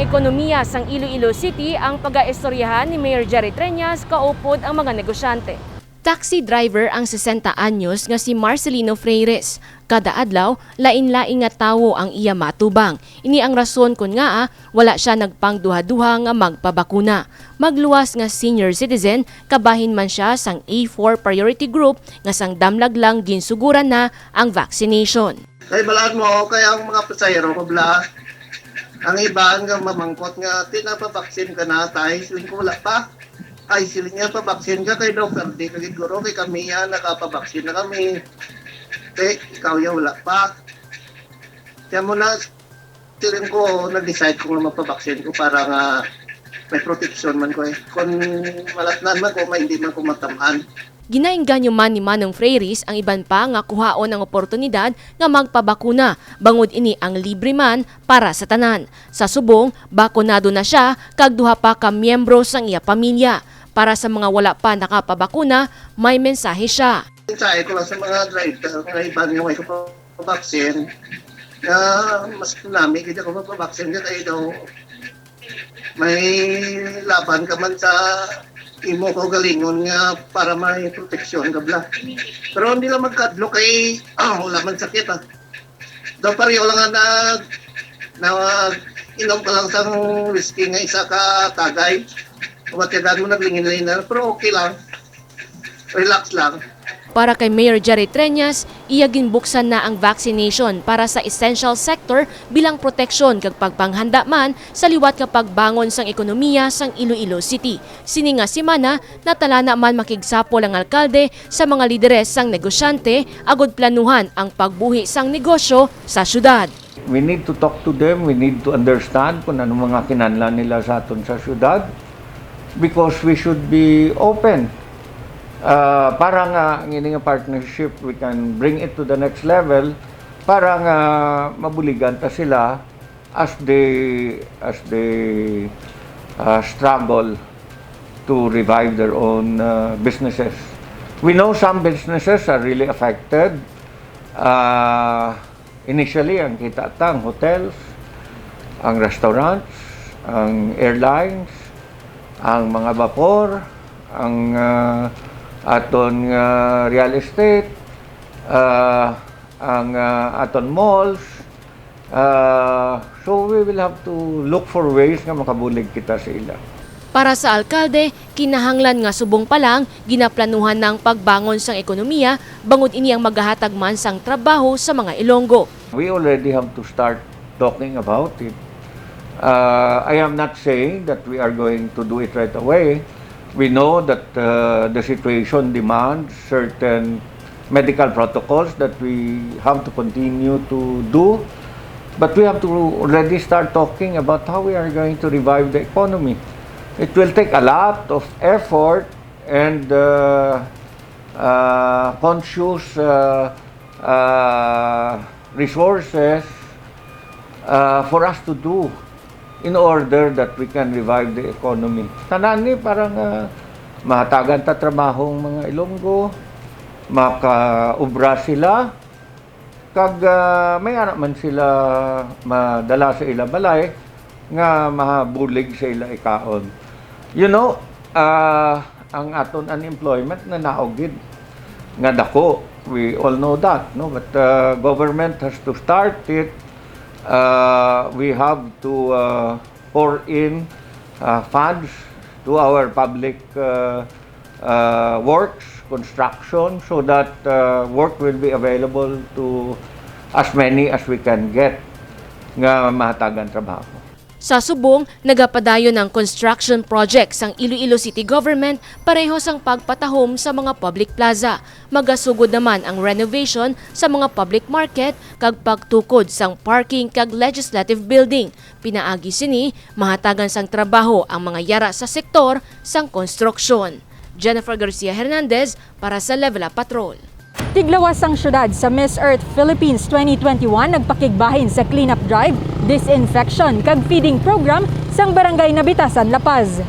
ekonomiya sang Iloilo City ang pag-aistoryahan ni Mayor Jerry Treñas kaupod ang mga negosyante. Taxidriver ang 60 anyos nga si Marcelino Freires. Kada adlaw, lain-lain nga tawo ang iya matubang. Ini ang rason kun nga wala siya nagpangduha-duha nga magpabakuna. Magluwas nga senior citizen, kabahin man siya sang A4 priority group nga sang damlag lang ginsuguran na ang vaccination. Kay balaan mo, kaya ang mga pasahero mabla. Ang iba nga mamangkot nga, tinapabaksin ka na tayo, siling ko wala pa. Ay, siling nga pabaksin ka kay Dr. D. Kagiguro kay kami yan, nakapabaksin na kami. Ikaw yan wala pa. Kaya mo na, siling ko nag-decide kung mapabaksin ko para nga may protection man ko eh. Kung malatnan man ko, hindi man ko matamaan. Ginaingganyo man ni Manong Freires ang iban pa nga kuhaon ang oportunidad nga magpabakuna, bangod ini ang libre man para sa tanan. Sa subong, bakunado na siya kag duha pa ka miyembro sang iya pamilya. Para sa mga wala pa nakapabakuna, may mensahe siya. Mensahe ko lang sa mga driver, mga iban yung may kapabaksin, na mas namin hindi ako mapabaksin ka tayo daw. May laban ka man sa imo ko galingon nga para may proteksyon kabla. Pero hindi lang magkadlo kay wala man sakit Daw pareho lang na inom ka lang sang whiskey nga isa ka tagay. Matiyagan mo naglingin-lingin na pero okay lang. Relax lang. Para kay Mayor Jerry Treñas, iyagin buksan na ang vaccination para sa essential sector bilang proteksyon kag pagpanghanda man sa liwat ka pagbangon sang ekonomiya sang Iloilo City. Sini nga semana natala na man makigsapul ang alkalde sa mga lideres sang negosyante agud planuhan ang pagbuhi sang negosyo sa syudad. We need to talk to them, we need to understand kung ano mga kinahanglan nila sa aton sa syudad because we should be open. Para nga ang partnership, we can bring it to the next level para nga mabuligan ta sila as they struggle to revive their own businesses. We know some businesses are really affected. Initially, ang kita ang hotels, ang restaurants, ang airlines, ang mga vapor, ang aton real estate, ang aton malls. So we will have to look for ways nga makabulig kita sa ila. Para sa alkalde, kinahanglan nga subong pa lang ginaplanuhan ng pagbangon sang ekonomiya bangod ini ang maghahatag man sang trabaho sa mga ilonggo. We already have to start talking about it. I am not saying that we are going to do it right away. We know that the situation demands certain medical protocols that we have to continue to do. But we have to already start talking about how we are going to revive the economy. It will take a lot of effort and conscious resources for us to do in order that we can revive the economy. Tanan ni parang mahatagan ta trabahong mga ilonggo, makaubra sila, kag may anak man sila madala sa ila balay, nga mahabulig sa ila ikaon. You know, ang aton unemployment na naogid, nga dako, we all know that, no? But government has to start it. We have to pour in funds to our public works, construction, so that work will be available to as many as we can get nga mahatagan trabaho. Sa subong, nagapadayon ng construction projects ang Iloilo City Government pareho sang pagpatahom sa mga public plaza. Magasugod naman ang renovation sa mga public market kag pagtukod sang parking kag legislative building. Pinaagi sini, mahatagan sang trabaho ang mga yara sa sektor sang konstruksyon. Jennifer Garcia Hernandez para sa Level Up Patrol. Tiglawas ang syudad sa missearthphilippines 2021 nagpakigbahin sa cleanup drive, disinfection kag feeding program sang barangay Nabitasanlapaz.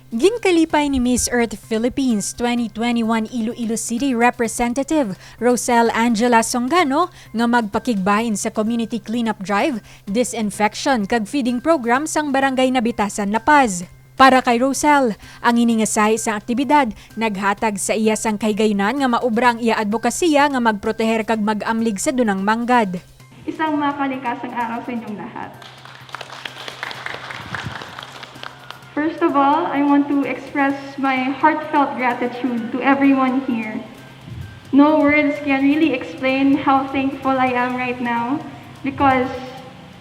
Ginkalipay ni Miss Earth Philippines 2021 Iloilo City Representative Rosel Angela Songano nga magpakigbahin sa community cleanup drive, disinfection kag feeding program sang barangay Nabitasanlapaz. Para kay Rosel, ang iningasay sa aktibidad naghatag sa iya sang kaygayunan nga maubra ang iya advokasya nga magproteher kag magamlig sa dunang manggad. Isang makalikasang araw sa inyong lahat. First of all, I want to express my heartfelt gratitude to everyone here. No words can really explain how thankful I am right now because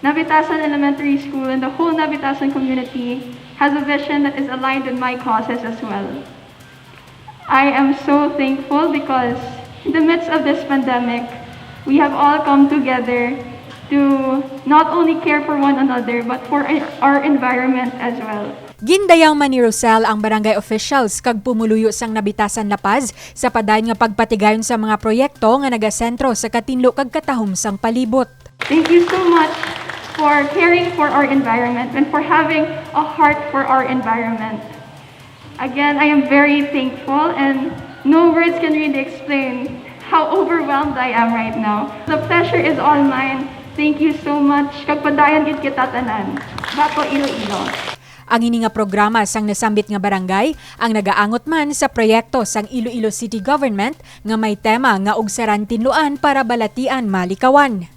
Nabitasan Elementary School and the whole Nabitasan community has a vision that is aligned with my causes as well. I am so thankful because in the midst of this pandemic, we have all come together to not only care for one another but for our environment as well. Gindayaw man ni Rosel ang barangay officials kag pumuluyo sang Nabitasanlapaz sa padayon nga pagpatigayon sa mga proyekto nga nagasentro sa katinlo kag katahom sang palibot. Thank you so much for caring for our environment and for having a heart for our environment. Again, I am very thankful and no words can really explain how overwhelmed I am right now. The pleasure is all mine. Thank you so much. Kagpadayan gid kita tanan. Bato, Iloilo. Ang ini nga programa sang nasambit nga barangay ang nagaangot man sa proyekto sang Iloilo City Government nga may tema nga ugsarantinluan para balatian malikawan.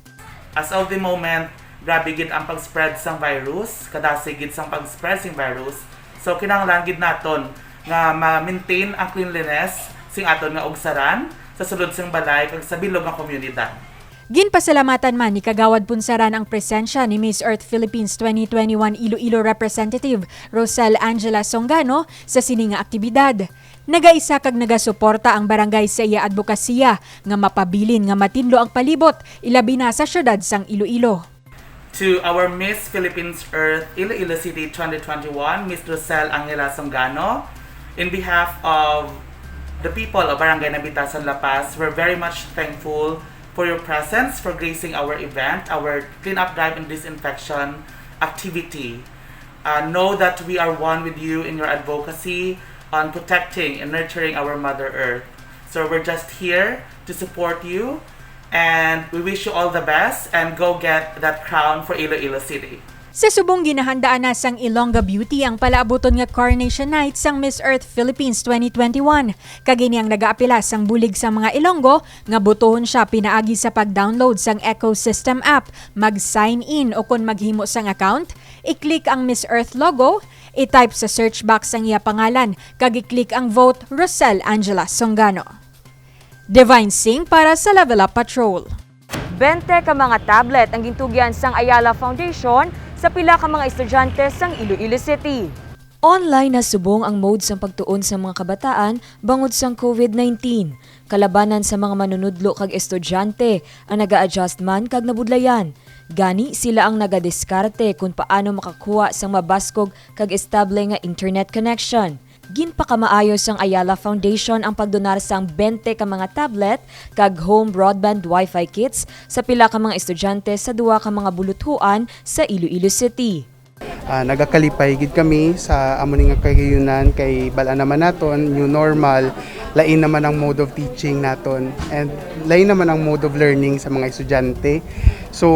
As of the moment, grabe gid ang pag-spread sang virus, kadasi gid sang pag-spread sing virus. So kinahanglan gid naton nga ma-maintain ang cleanliness sing aton nga ugsaran sa sulod sing balay kag sa bilog nga komunidad. Ginpasalamatan man ni Kagawad Punsaran ang presensya ni Miss Earth Philippines 2021 Iloilo Representative Rosel Angela Songano sa sining nga aktibidad. Nagaisa kag nagasuporta ang barangay sa iya advokasya nga mapabilin nga matinlo ang palibot ilabi na sa syudad sang Iloilo. To our Miss Philippines Earth Iloilo City 2021, Miss Rosel Angela Songano, in behalf of the people of Barangay Nabitasanlapaz, we're very much thankful for your presence, for gracing our event, our cleanup drive and disinfection activity. Know that we are one with you in your advocacy on protecting and nurturing our Mother Earth. So we're just here to support you and we wish you all the best and go get that crown for Iloilo City. Sa subong ginahandaan na sang Ilonggo Beauty ang palaabuton nga Coronation Night sang Miss Earth Philippines 2021. Kagini ang nagaapila sang bulig sa mga Ilonggo nga butohon siya pinaagi sa pag-download sang ecosystem app, mag-sign in o kung maghimo sang account, i-click ang Miss Earth logo, i-type sa search box ang iya pangalan, kag i-click ang vote Rosel Angela Songano. Divine Sing para sa Level Up Patrol. 20 ka mga tablet ang gintugyan sang Ayala Foundation sa pila ka mga estudyante sang Iloilo City. Online na subong ang mode sang pagtuon sa mga kabataan bangod sang COVID-19. Kalabanan sa mga manunudlo kag estudyante ang naga-adjust man kag nabudlayan. Gani sila ang nagadiskarte kung paano makakuha sang mabaskog kag estable nga internet connection. Ginpakamaayos ang Ayala Foundation ang pagdonar sang 20 ka mga tablet kag home broadband wifi kits sa pila ka mga estudyante sa duwa ka mga buluthuan sa Iloilo City. Nagakalipay gid kami sa amo nga kagayunan kay bala naman naton new normal, lain naman ang mode of teaching naton and lain naman ang mode of learning sa mga estudyante. So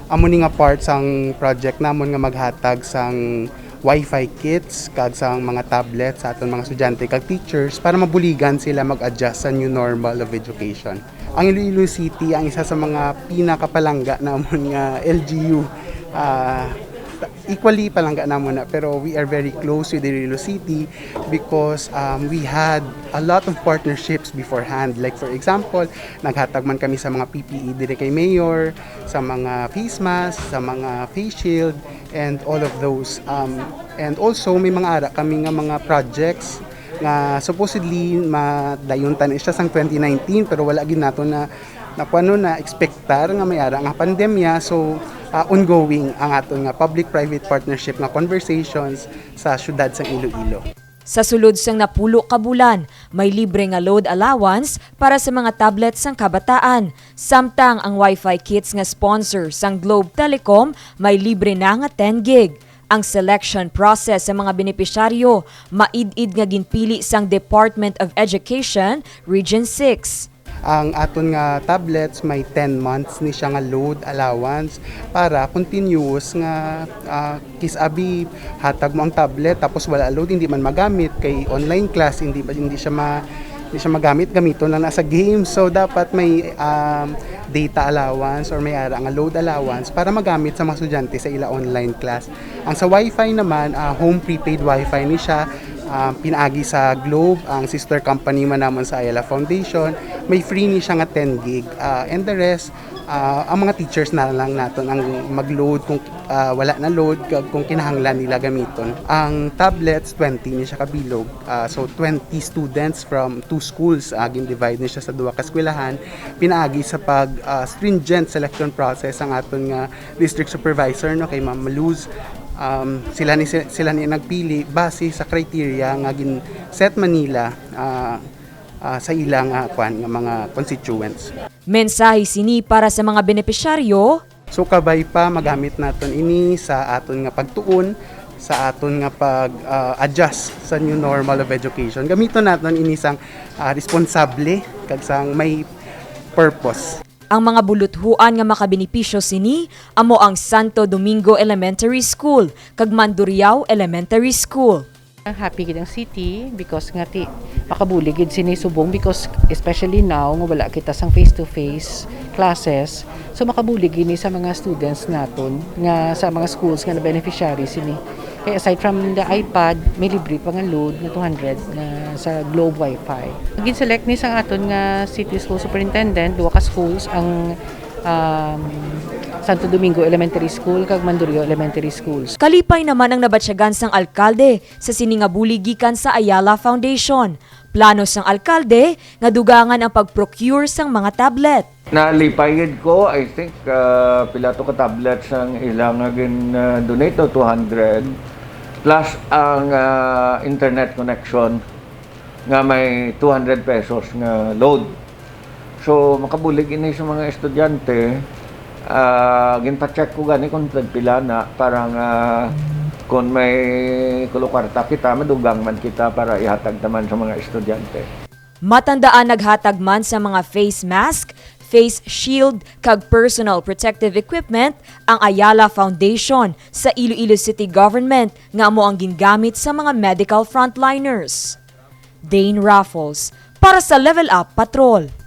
amo nga part sang project namon nga maghatag sang wifi kits kag sang mga tablets sa aton mga estudyante kag teachers para mabuligan sila mag-adjust sa new normal of education. Ang Iloilo City ang isa sa mga pinakapalangga namon nga LGU. Equally palangga namon na, pero we are very close with Iloilo City because we had a lot of partnerships beforehand. Like for example, naghatag man kami sa mga PPE dire kay Mayor, sa mga face mask, sa mga face shield, and all of those. And also may mga ara kami nga mga projects nga supposedly madayuntan siya sang 2019 pero wala gid nato na kuano na expectar nga may ara nga pandemya. So ongoing ang aton nga public-private partnership nga conversations sa syudad sang Iloilo. Sa sulod sang napulo ka bulan, may libre nga load allowance para sa mga tablets sang kabataan. Samtang ang Wi-Fi kits nga sponsor sang Globe Telecom may libre na nga 10 gig. Ang selection process sa mga benepisyaryo maid-id nga ginpili sang Department of Education, Region 6. Ang aton nga tablets may 10 months ni siya nga load allowance para continuous nga kisabi hatag mo ang tablet tapos wala load hindi man magamit kay online class hindi siya magamit gamiton lang nasa game, so dapat may data allowance or may ara nga load allowance para magamit sa mga estudyante sa ila online class. Ang sa wifi naman home prepaid wifi ni siya pinaagi sa Globe, ang sister company man naman sa Ayala Foundation, may free ni siya nga 10 gig and the rest ang mga teachers na lang naton ang mag-load kung wala na load kung kinahanglan nila gamiton. Ang tablets 20 ni siya kabilog, so 20 students from 2 schools gin-divide ni siya sa duha ka eskwelahan. Pinaagi sa pag stringent selection process ang aton nga district supervisor no kay Ma'am Maluz. Sila ni nagpili base sa criteria nga gin set Manila sa ilang nga mga constituents. Mensahe sini para sa mga benepisyaryo. So kabay pa magamit naton ini sa aton nga pagtuon, sa aton nga pag-adjust sa new normal of education. Gamiton naton ini sang responsable kag sang may purpose. Ang mga buluthuan nga makabenepisyo sini amo ang Santo Domingo Elementary School kag Mandurriao Elementary School. Happy gid ang city because nga ti makabulig gid sini subong because especially now nga wala kita sang face-to-face classes, so makabulig gini sa mga students naton nga sa mga schools nga na beneficiaries sini. Kaya aside from the iPad, may libre pa nga load na 200 na sa Globe Wi-Fi. Gin-select ni sang aton nga city school superintendent, duha ka schools ang Santo Domingo Elementary School kag Mandurriao Elementary Schools. Kalipay naman ang nabatsyagan sang alkalde sa siningabuli gikan sa Ayala Foundation. Plano sang alkalde nga dugangan ang pag-procure sang mga tablet. Nalipayid ko, I think, pila to ka tablets ang ilang donate 200 plus ang internet connection nga may 200 pesos nga load. So makabulig ini sa mga estudyante, ginpa-check ko gani kung pila na parang kung may kulukarta kita, madugang man kita para ihatag naman sa mga estudyante. Matandaan naghatag man sa mga face mask, face shield kag personal protective equipment ang Ayala Foundation sa Iloilo City Government nga amo ang gingamit sa mga medical frontliners. Dane Raffles para sa Level Up Patrol.